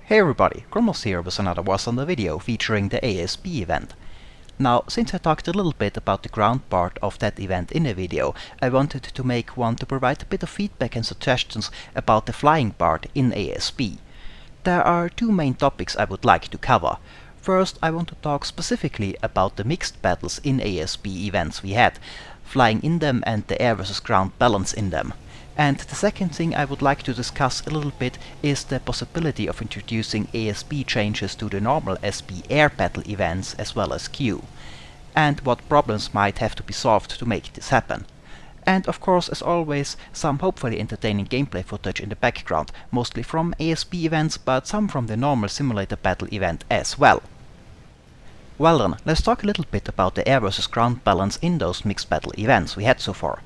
Hey everybody, Gromos here with another Was on the video featuring the ASB event. Now, since I talked a little bit about the ground part of that event in the video, I wanted to make one to provide a bit of feedback and suggestions about the flying part in ASB. There are two main topics I would like to cover. First, I want to talk specifically about the mixed battles in ASB events we had, flying in them and the air versus ground balance in them. And the second thing I would like to discuss a little bit is the possibility of introducing ASB changes to the normal SB air battle events as well as Q, and what problems might have to be solved to make this happen. And of course, as always, some hopefully entertaining gameplay footage in the background, mostly from ASB events, but some from the normal simulator battle event as well. Well then, let's talk a little bit about the air versus ground balance in those mixed battle events we had so far.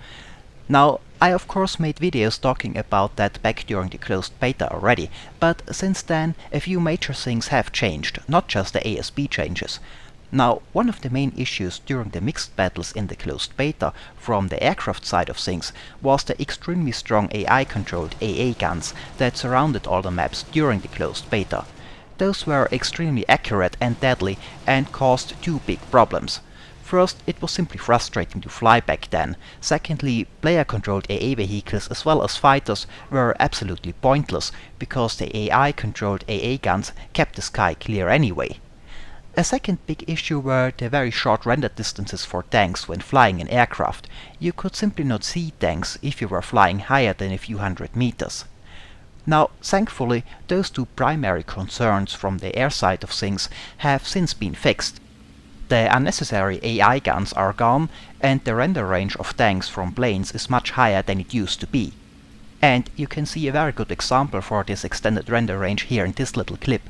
Now, I of course made videos talking about that back during the closed beta already, but since then a few major things have changed, not just the ASB changes. Now, one of the main issues during the mixed battles in the closed beta from the aircraft side of things was the extremely strong AI-controlled AA guns that surrounded all the maps during the closed beta. Those were extremely accurate and deadly and caused two big problems. First, it was simply frustrating to fly back then. Secondly, player-controlled AA vehicles as well as fighters were absolutely pointless, because the AI-controlled AA guns kept the sky clear anyway. A second big issue were the very short render distances for tanks when flying an aircraft. You could simply not see tanks if you were flying higher than a few hundred meters. Now, thankfully, those two primary concerns from the air side of things have since been fixed. The unnecessary AI guns are gone, and the render range of tanks from planes is much higher than it used to be. And you can see a very good example for this extended render range here in this little clip.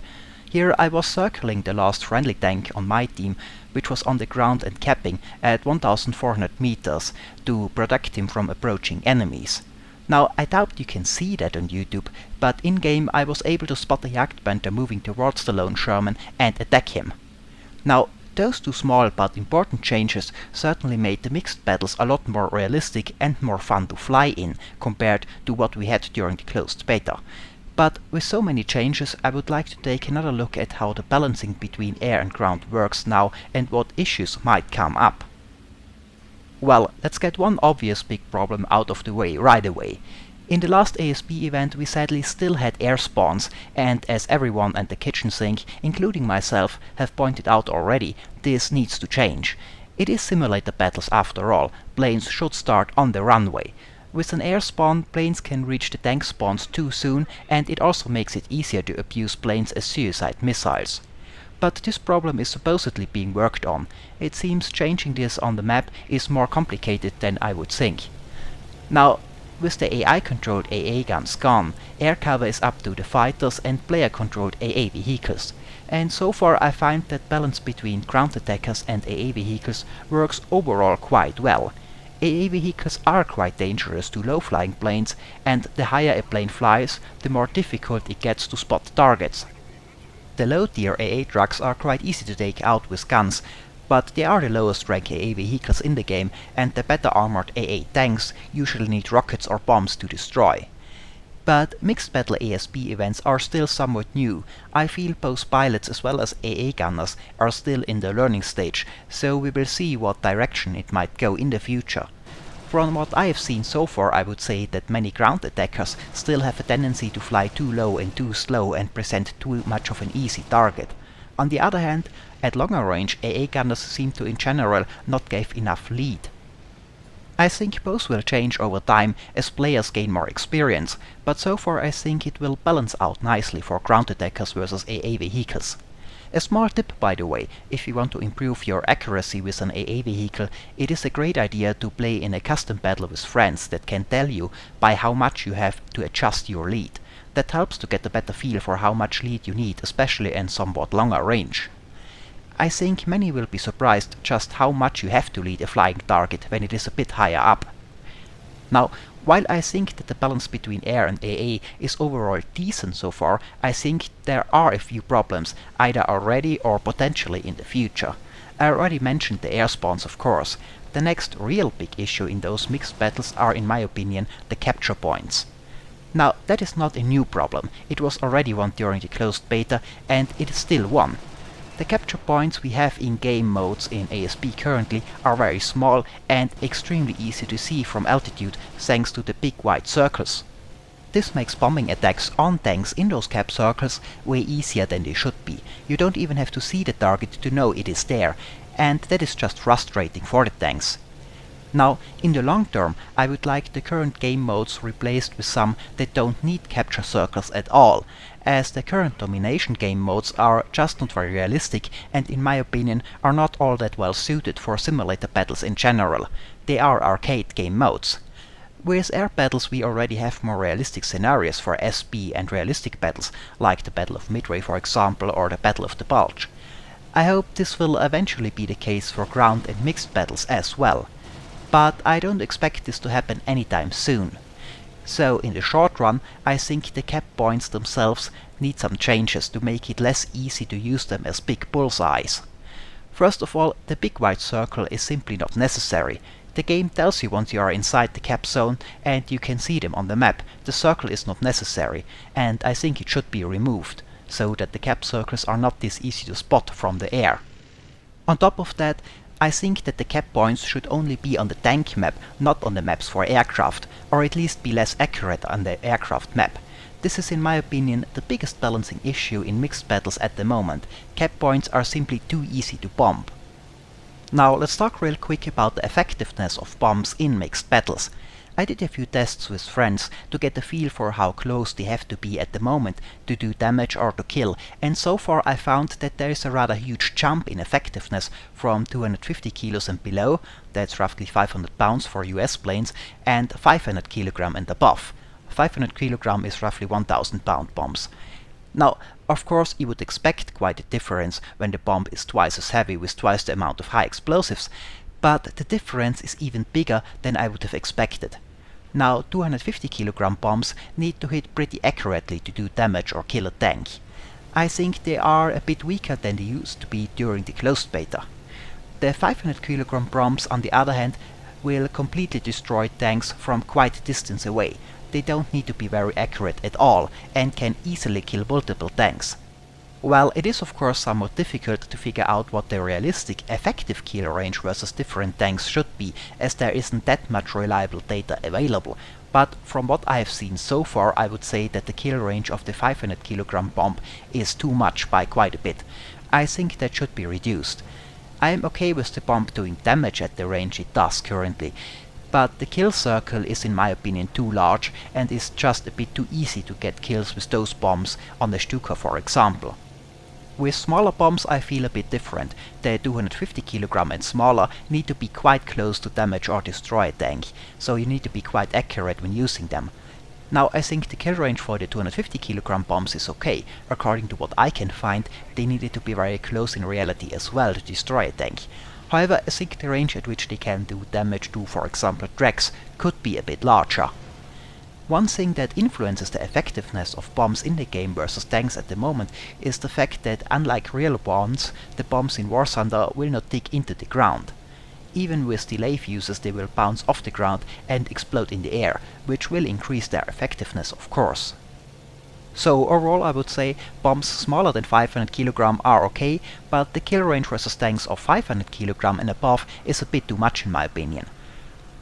Here I was circling the last friendly tank on my team, which was on the ground and capping at 1400 meters to protect him from approaching enemies. Now, I doubt you can see that on YouTube, but in-game I was able to spot the Jagdpanther moving towards the lone Sherman and attack him. Now, those two small but important changes certainly made the mixed battles a lot more realistic and more fun to fly in compared to what we had during the closed beta. But with so many changes, I would like to take another look at how the balancing between air and ground works now and what issues might come up. Well, let's get one obvious big problem out of the way right away. In the last ASB event we sadly still had air spawns, and as everyone and the kitchen sink, including myself, have pointed out already, this needs to change. It is simulator battles after all. Planes should start on the runway. With an air spawn, planes can reach the tank spawns too soon, and it also makes it easier to abuse planes as suicide missiles. But this problem is supposedly being worked on. It seems changing this on the map is more complicated than I would think. Now, with the AI-controlled AA guns gone, air cover is up to the fighters and player-controlled AA vehicles. And so far I find that balance between ground attackers and AA vehicles works overall quite well. AA vehicles are quite dangerous to low-flying planes, and the higher a plane flies, the more difficult it gets to spot targets. The low-tier AA trucks are quite easy to take out with guns, but they are the lowest rank AA vehicles in the game, and the better armored AA tanks usually need rockets or bombs to destroy. But mixed battle ASB events are still somewhat new. I feel both pilots as well as AA gunners are still in the learning stage, so we will see what direction it might go in the future. From what I have seen so far, I would say that many ground attackers still have a tendency to fly too low and too slow and present too much of an easy target. On the other hand, at longer range, AA gunners seem to in general not give enough lead. I think both will change over time as players gain more experience, but so far I think it will balance out nicely for ground attackers versus AA vehicles. A small tip, by the way: if you want to improve your accuracy with an AA vehicle, it is a great idea to play in a custom battle with friends that can tell you by how much you have to adjust your lead. That helps to get a better feel for how much lead you need, especially in somewhat longer range. I think many will be surprised just how much you have to lead a flying target when it is a bit higher up. Now, while I think that the balance between air and AA is overall decent so far, I think there are a few problems, either already or potentially in the future. I already mentioned the air spawns, of course. The next real big issue in those mixed battles are, in my opinion, the capture points. Now, that is not a new problem. It was already one during the closed beta, and it is still one. The capture points we have in game modes in ASB currently are very small and extremely easy to see from altitude thanks to the big white circles. This makes bombing attacks on tanks in those cap circles way easier than they should be. You don't even have to see the target to know it is there, and that is just frustrating for the tanks. Now, in the long term, I would like the current game modes replaced with some that don't need capture circles at all, as the current domination game modes are just not very realistic and in my opinion are not all that well suited for simulator battles in general. They are arcade game modes. With air battles we already have more realistic scenarios for SB and realistic battles, like the Battle of Midway for example, or the Battle of the Bulge. I hope this will eventually be the case for ground and mixed battles as well. But I don't expect this to happen anytime soon. So in the short run, I think the cap points themselves need some changes to make it less easy to use them as big bullseyes. First of all, the big white circle is simply not necessary. The game tells you once you are inside the cap zone and you can see them on the map. The circle is not necessary, and I think it should be removed, so that the cap circles are not this easy to spot from the air. On top of that, I think that the cap points should only be on the tank map, not on the maps for aircraft, or at least be less accurate on the aircraft map. This is in my opinion the biggest balancing issue in mixed battles at the moment. Cap points are simply too easy to bomb. Now let's talk real quick about the effectiveness of bombs in mixed battles. I did a few tests with friends to get a feel for how close they have to be at the moment to do damage or to kill, and so far I found that there is a rather huge jump in effectiveness from 250 kilos and below, that's roughly 500 pounds for US planes, and 500 kilogram and above. 500 kilogram is roughly 1000 pound bombs. Now, of course you would expect quite a difference when the bomb is twice as heavy with twice the amount of high explosives, but the difference is even bigger than I would have expected. Now, 250 kilogram bombs need to hit pretty accurately to do damage or kill a tank. I think they are a bit weaker than they used to be during the closed beta. The 500 kilogram bombs, on the other hand, will completely destroy tanks from quite a distance away. They don't need to be very accurate at all and can easily kill multiple tanks. While it is of course somewhat difficult to figure out what the realistic effective kill range versus different tanks should be, as there isn't that much reliable data available, but from what I have seen so far I would say that the kill range of the 500 kilogram bomb is too much by quite a bit. I think that should be reduced. I am okay with the bomb doing damage at the range it does currently, but the kill circle is in my opinion too large and is just a bit too easy to get kills with those bombs on the Stuka for example. With smaller bombs I feel a bit different. The 250 kilogram and smaller need to be quite close to damage or destroy a tank, so you need to be quite accurate when using them. Now I think the kill range for the 250 kilogram bombs is okay. According to what I can find, they needed to be very close in reality as well to destroy a tank. However, I think the range at which they can do damage to, for example, Drex could be a bit larger. One thing that influences the effectiveness of bombs in the game versus tanks at the moment is the fact that unlike real bombs, the bombs in War Thunder will not dig into the ground. Even with delay fuses they will bounce off the ground and explode in the air, which will increase their effectiveness of course. So overall I would say bombs smaller than 500 kg are okay, but the kill range versus tanks of 500 kg and above is a bit too much in my opinion.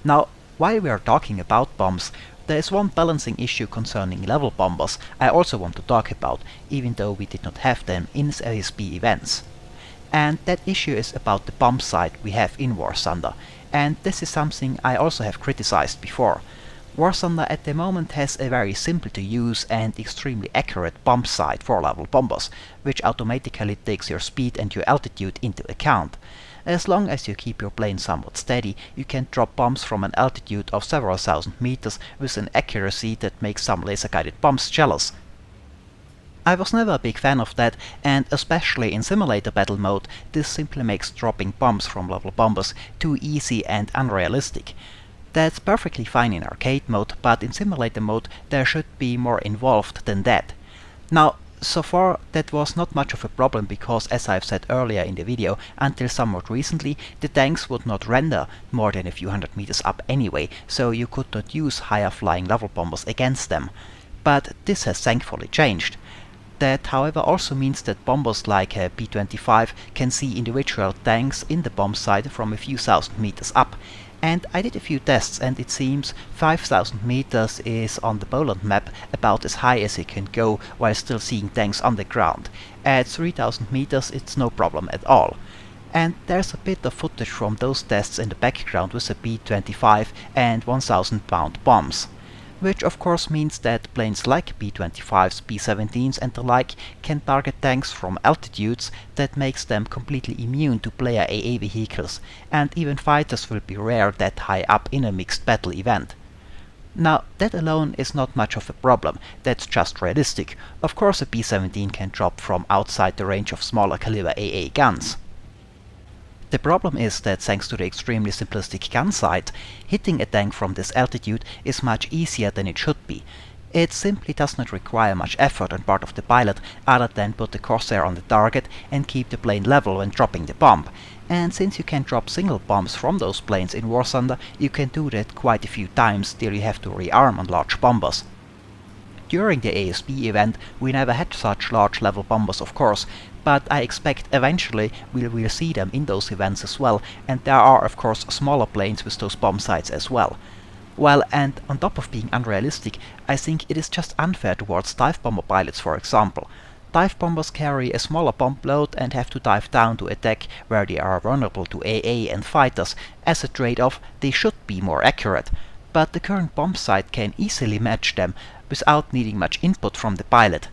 Now, while we are talking about bombs, there is one balancing issue concerning level bombers I also want to talk about, even though we did not have them in ASB events. And that issue is about the bomb sight we have in War Thunder, and this is something I also have criticized before. War Thunder at the moment has a very simple to use and extremely accurate bomb sight for level bombers, which automatically takes your speed and your altitude into account. As long as you keep your plane somewhat steady, you can drop bombs from an altitude of several thousand meters with an accuracy that makes some laser-guided bombs jealous. I was never a big fan of that, and especially in simulator battle mode, this simply makes dropping bombs from level bombers too easy and unrealistic. That's perfectly fine in arcade mode, but in simulator mode there should be more involved than that. Now, so far that was not much of a problem because, as I've said earlier in the video, until somewhat recently the tanks would not render more than a few hundred meters up anyway, so you could not use higher flying level bombers against them. but this has thankfully changed. That however also means that bombers like B-25 can see individual tanks in the bomb site from a few thousand meters up. And I did a few tests, and it seems 5000 meters is on the Poland map about as high as it can go while still seeing tanks on the ground. At 3000 meters it's no problem at all. And there's a bit of footage from those tests in the background with the B-25 and 1000 pound bombs. Which of course means that planes like B-25s, B-17s and the like can target tanks from altitudes that makes them completely immune to player AA vehicles, and even fighters will be rare that high up in a mixed battle event. Now that alone is not much of a problem, that's just realistic. Of course a B-17 can drop from outside the range of smaller caliber AA guns. The problem is that thanks to the extremely simplistic gun sight, hitting a tank from this altitude is much easier than it should be. It simply does not require much effort on part of the pilot other than put the crosshair on the target and keep the plane level when dropping the bomb. And since you can drop single bombs from those planes in War Thunder, you can do that quite a few times till you have to rearm on large bombers. During the ASB event we never had such large level bombers of course, but I expect eventually we will see them in those events as well, and there are of course smaller planes with those bomb sites as well. Well, and on top of being unrealistic, I think it is just unfair towards dive bomber pilots, for example. Dive bombers carry a smaller bomb load and have to dive down to attack where they are vulnerable to AA and fighters. As a trade-off, they should be more accurate, but the current bomb site can easily match them without needing much input from the pilot.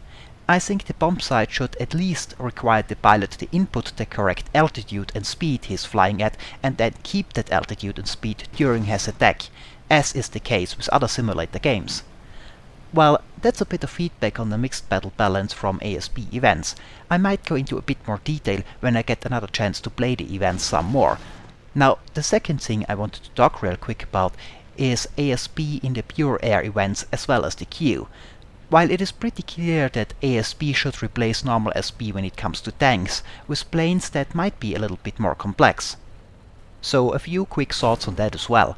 I think the bomb site should at least require the pilot to input the correct altitude and speed he is flying at, and then keep that altitude and speed during his attack, as is the case with other simulator games. Well, that's a bit of feedback on the mixed battle balance from ASB events. I might go into a bit more detail when I get another chance to play the events some more. Now, the second thing I wanted to talk real quick about is ASB in the pure air events as well as the queue. While it is pretty clear that ASB should replace normal SB when it comes to tanks, with planes that might be a little bit more complex. So a few quick thoughts on that as well.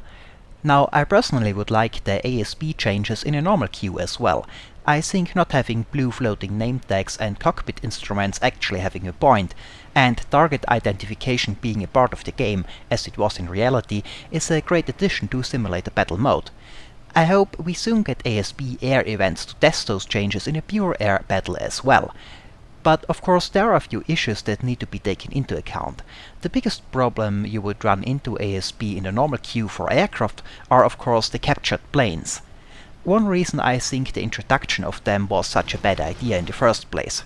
Now I personally would like the ASB changes in a normal queue as well. I think not having blue floating name tags and cockpit instruments actually having a point, and target identification being a part of the game, as it was in reality, is a great addition to simulator battle mode. I hope we soon get ASB air events to test those changes in a pure air battle as well. But of course there are a few issues that need to be taken into account. The biggest problem you would run into ASB in a normal queue for aircraft are of course the captured planes. One reason I think the introduction of them was such a bad idea in the first place.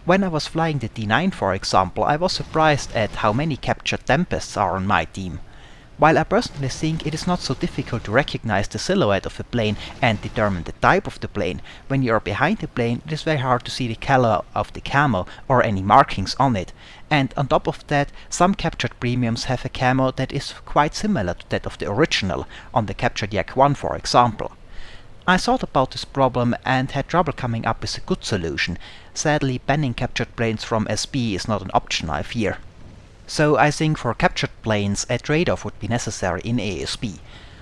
When I was flying the D9 for example, I was surprised at how many captured Tempests are on my team. While I personally think it is not so difficult to recognize the silhouette of a plane and determine the type of the plane, when you are behind the plane it is very hard to see the color of the camo or any markings on it. And on top of that, some captured premiums have a camo that is quite similar to that of the original, on the captured Yak 1 for example. I thought about this problem and had trouble coming up with a good solution. Sadly, banning captured planes from SB is not an option, I fear. So I think for captured planes a trade-off would be necessary in ASB.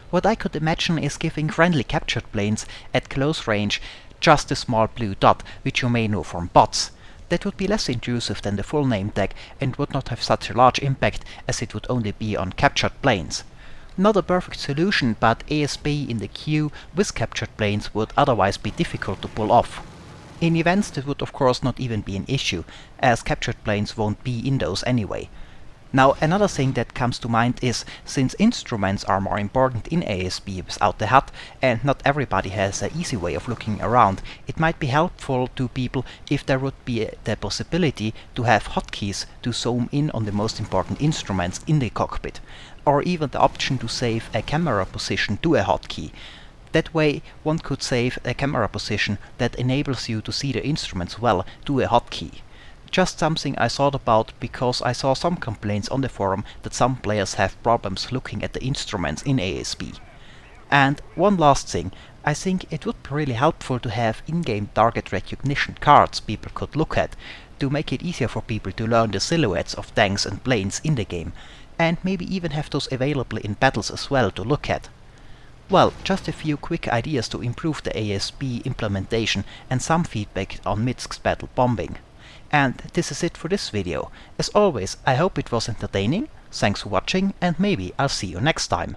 What I could imagine is giving friendly captured planes at close range just a small blue dot, which you may know from bots. That would be less intrusive than the full name tag and would not have such a large impact as it would only be on captured planes. Not a perfect solution, but ASB in the queue with captured planes would otherwise be difficult to pull off. In events that would of course not even be an issue, as captured planes won't be in those anyway. Now another thing that comes to mind is, since instruments are more important in ASB without the HUD, and not everybody has an easy way of looking around, it might be helpful to people if there would be the possibility to have hotkeys to zoom in on the most important instruments in the cockpit, or even the option to save a camera position to a hotkey. That way one could save a camera position that enables you to see the instruments well to a hotkey. Just something I thought about because I saw some complaints on the forum that some players have problems looking at the instruments in ASB. And one last thing, I think it would be really helpful to have in-game target recognition cards people could look at, to make it easier for people to learn the silhouettes of tanks and planes in the game, and maybe even have those available in battles as well to look at. Well, just a few quick ideas to improve the ASB implementation and some feedback on Minsk's battle bombing. And this is it for this video. As always, I hope it was entertaining, thanks for watching, and maybe I'll see you next time.